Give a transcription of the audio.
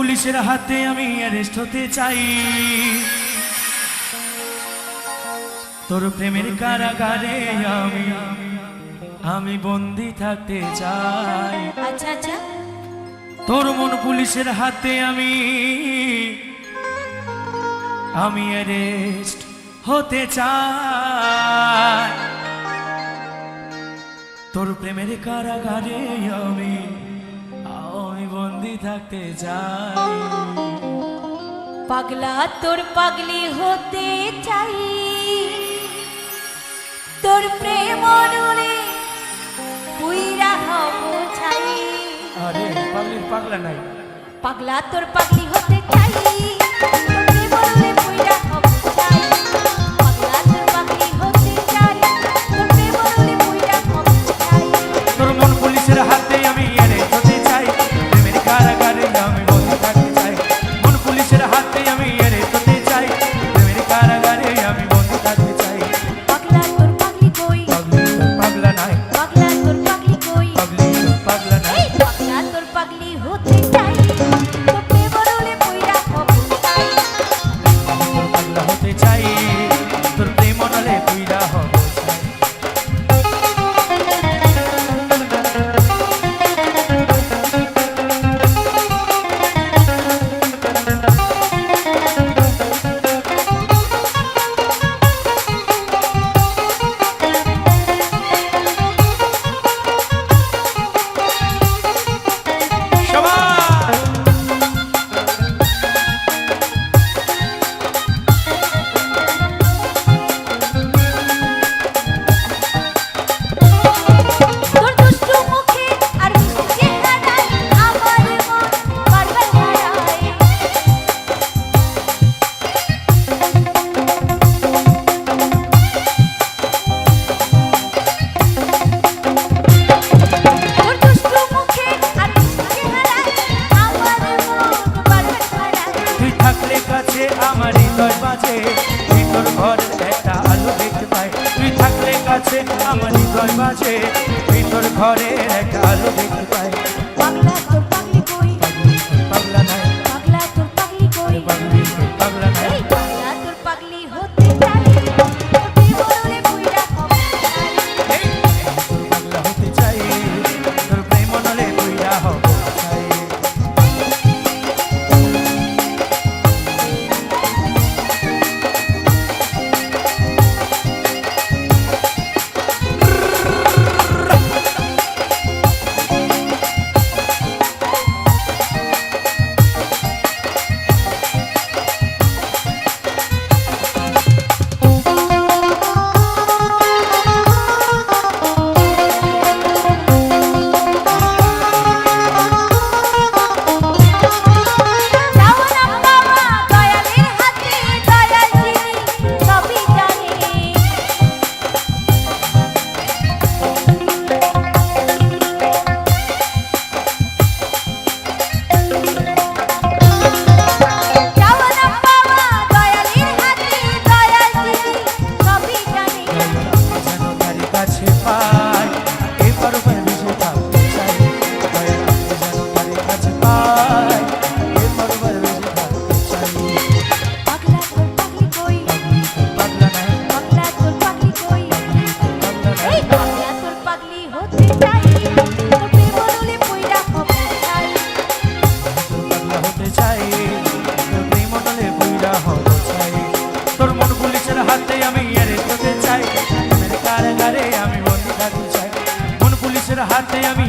পুলিশের হাতে আমি অ্যারেস্ট হতে চাই, তোর প্রেমের কারাগারে আমি বন্দি থাকতে চাই। আচ্ছা আচ্ছা, তোর মন পুলিশের হাতে আমি অ্যারেস্ট হতে চাই, তোর প্রেমের কারাগারে আমি বন্দি থাকতে চাই। পাগলা তোর পাগলি হতে চাই, তোর প্রেম রুলে পুইরা হব চাই। আরে পাগলির পাগলা নাই, পাগলা তোর পাগলি হতে চাই, তোর প্রেম রুলে পুইরা হব চাই। পাগলা তোর পাগলি হতে চাই, তোর প্রেম রুলে পুইরা হব চাই। তোর মন পুলিশের হাতে আমি অ্যারেস্ট হতে চাই, প্রেমের কারাগারে আমি বন্দি থাকতে চাই। মন পুলিশের হাতে আমি অ্যারেস্ট হতে চাই, প্রেমের কারাগারে আমি বন্দি থাকতে চাই। পাগলা তোর পাগলি কই, পাগলি তোর পাগলা নাই, পাগলা তোর পাগলি কই, পাগলি তোর পাগলা নাই। এই পাগলা তোর পাগলি হতে চাই, তোর প্রেম রুলে পুইরা হব চাই। তোর পাগলা হতে চাই, তোর প্রেম নলে পুইরা হব চাই। তোর দুষ্টু মুখে আর মিষ্টি চেহারায় আমার মন বারবার হারায়। তোর দুষ্টু মুখে আর মিষ্টি চেহারায় আমার মন বারবার হারায়। তুই থাকলে কাছে আমার হৃদয় বাজে, ভিতর ঘরের একটা আলো দেখতে পাই। তুই থাকলে কাছে আমার হৃদয় বাজে, ভিতর ঘরের একটা আলো দেখতে পাই। পাগলা তোর পাগলি কই, পাগলা নাই, পাগলা তোর পাগলি কই, পাগলি তোর পাগলা নাই। এই পাগলা তোর পাগলি হতে চাই, তোর প্রেম রুলে পুইরা হব চাই। তোর পাগলা হতে চাই, তোর প্রেম নলে পুইরা হব চাই। চাওয়া পাওয়া দয়ালের হাতে, দয়াল যিনি সবই জানে। চাওয়া পাওয়া দয়ালের হাতে, দয়াল যিনি সবই জানে। যেন তার কাছে পাই, এবার ভেসে থাকতে চাই। যেন তার কাছে পাই, এবার ভেসে থাকতে চাই। পাগলা তোর পাগলি কই, পাগলা নাই, পাগলা তোর পাগলি কই, পাগলা নাই। এই পাগলা তোর পাগলি হতে চাই, তোর প্রেম রুলে পুইরা হব চাই। তোর পাগলা হতে চাই, তোর প্রেম নলে পুইরা হব চাই। তোর মন পুলিশের হাতে আমি অ্যারেস্ট হতে চাই, প্রেমের কারাগারে আমি বন্দি থাকতে চাই। মন পুলিশের হাতে আমি